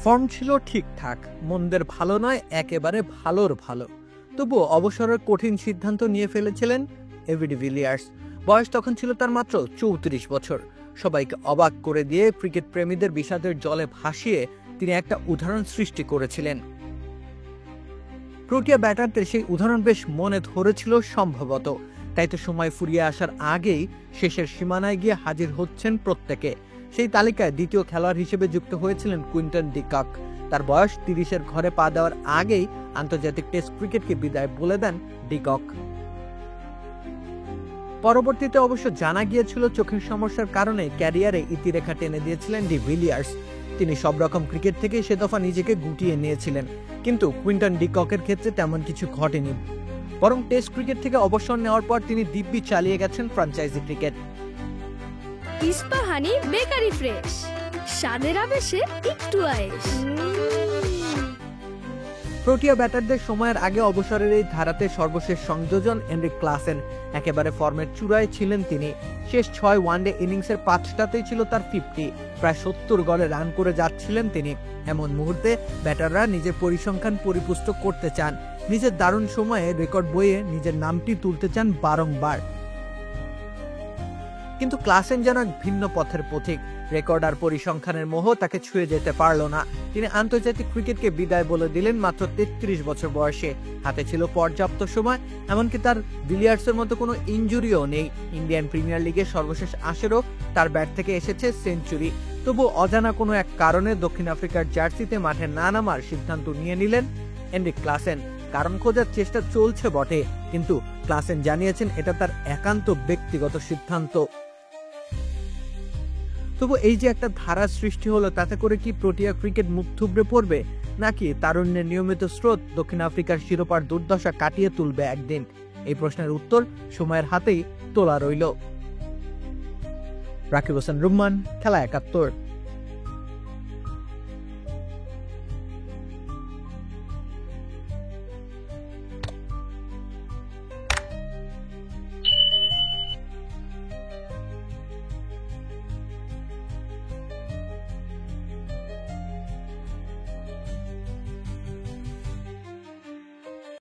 Form ছিল ঠিকঠাক, মন্দের ভালো নয়, একেবারে ভালোর ভালো। তবুও অবসরের কঠিন সিদ্ধান্ত নিয়ে ফেলেছিলেন এবি ডিভিলিয়ার্স। বয়স তখন ছিল তার মাত্র 34 বছর। সবাইকে অবাক করে দিয়ে ক্রিকেট প্রেমীদের বিষাদের জলে ভাসিয়ে তিনি একটা উদাহরণ সৃষ্টি করেছিলেন। প্রোটিয়া ব্যাটারদের সেই উদাহরণ বেশ মনে ধরেছিল সম্ভবত, তাই তো সময় ফুরিয়ে আসার আগেই শেষের সীমানায় গিয়ে হাজির হচ্ছেন প্রত্যেকে। সেই তালিকায় দ্বিতীয় খেলোয়াড় হিসেবে যুক্ত হয়েছিলেন কুইন্টন ডি কক। তার বয়স 30-এর ঘরে পা দেওয়ার আগেই আন্তর্জাতিক টেস্ট ক্রিকেটকে বিদায় বলে দেন ডি কক। পরবর্তীতে অবশ্য জানা গিয়েছিল চোখের সমস্যার কারণে ক্যারিয়ারে ইতিরেখা টেনে দিয়েছিলেন ডিভিলিয়ার্স। তিনি সব রকম ক্রিকেট থেকে সে দফা নিজেকে গুটিয়ে নিয়েছিলেন, কিন্তু কুইন্টন ডি ককের ক্ষেত্রে তেমন কিছু ঘটেনি। বরং টেস্ট ক্রিকেট থেকে অবসর নেওয়ার পর তিনি দিব্যি চালিয়ে গেছেন franchise cricket. Ispahani bakery fresh, স্বাদের আবেশে একটু আয়েশ। প্রোটিয়া ব্যাটারদের সময়ের আগে অবসরের এই ধারাতে সর্বশেষ সংযোজন এনরিক ক্লাসেন। একেবারে ফর্মের চূড়ায় ছিলেন তিনি। শেষ 6 ওয়ানডে ইনিংসের 5টাতেই ছিল তার 50, প্রায় 70 গলে রান করে যাচ্ছিলেন তিনি। এমন মুহূর্তে ব্যাটাররা নিজের পরিসংখ্যান পরিপুষ্ট করতে চান, নিজের দারুণ সময়ে রেকর্ড বইয়ে নিজের নামটি তুলতে চান বারংবার। কিন্তু ক্লাসেন যেন এক ভিন্ন পথের পথিক। রেকর্ড আর পরিসংখ্যানের মোহ তাকে ছুঁয়ে যেতে পারল না। তিনি আন্তর্জাতিক ক্রিকেটকে বিদায় বলে দিলেন মাত্র 33 বছর বয়সে। হাতে ছিল পর্যাপ্ত সময়, এমনকি তার ভিলিয়ার্সের মতো কোনো ইনজুরিও নেই। ইন্ডিয়ান প্রিমিয়ার লিগের সর্বশেষ 8-এরও তার ব্যাট থেকে এসেছে সেঞ্চুরি। তবু অজানা কোনো এক কারণে দক্ষিণ আফ্রিকার জার্সিতে মাঠে না নামার সিদ্ধান্ত নিয়ে নিলেন এনরিক ক্লাসেন। কারণ খোঁজার চেষ্টা চলছে বটে, কিন্তু ক্লাসেন জানিয়েছেন এটা তার একান্ত ব্যক্তিগত সিদ্ধান্ত। তবু এই যে একটা ধারা সৃষ্টি হলো, তাতে করে কি প্রোটিয়া ক্রিকেট মুখ থুবড়ে পড়বে, নাকি তারুণ্যের নিয়মিত স্রোত দক্ষিণ আফ্রিকার শিরোপার দুর্দশা কাটিয়ে তুলবে একদিন? এই প্রশ্নের উত্তর সময়ের হাতেই তোলা রইল। রাকিব হোসেন রুম্মান, খেলা 71।